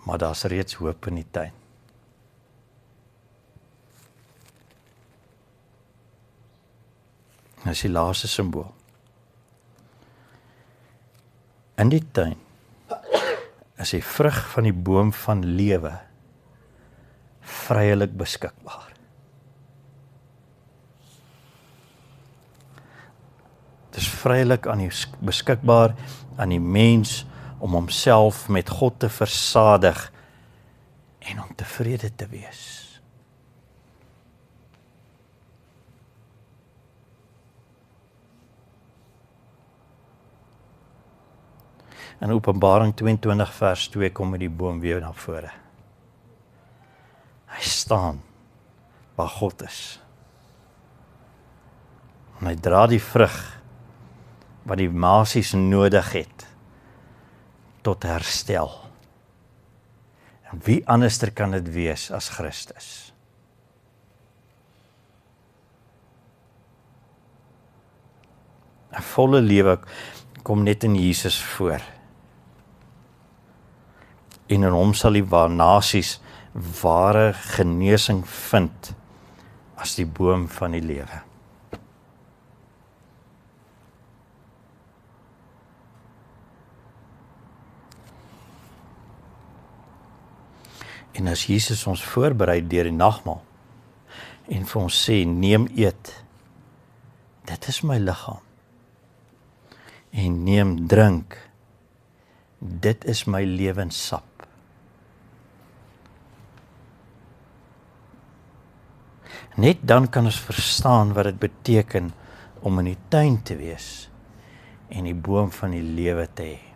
maar daar's reeds hoop in die tuin. Dit is die laaste simbool. In die tuin is die vrug van die boom van lewe vrylik beskikbaar. Dit is vrylik beskikbaar aan die mens om homself met God te versadig en om tevrede te wees. In Openbaring 22 vers 2 kom die boom weer na vore. Hy staan waar God is. En hy dra die vrug wat die nasies nodig het tot herstel. En wie anderster kan dit wees as Christus? Een volle lewe kom net in Jesus voor. En in hom sal die nasies ware genesing vind as die boom van die lewe. En as Jesus ons voorberei deur die nagmaal en vir ons sê, neem eet, dit is my liggaam. En neem drink, dit is my lewenssap. Net dan kan ons verstaan wat dit beteken om in die tuin te wees en die boom van die lewe te hê.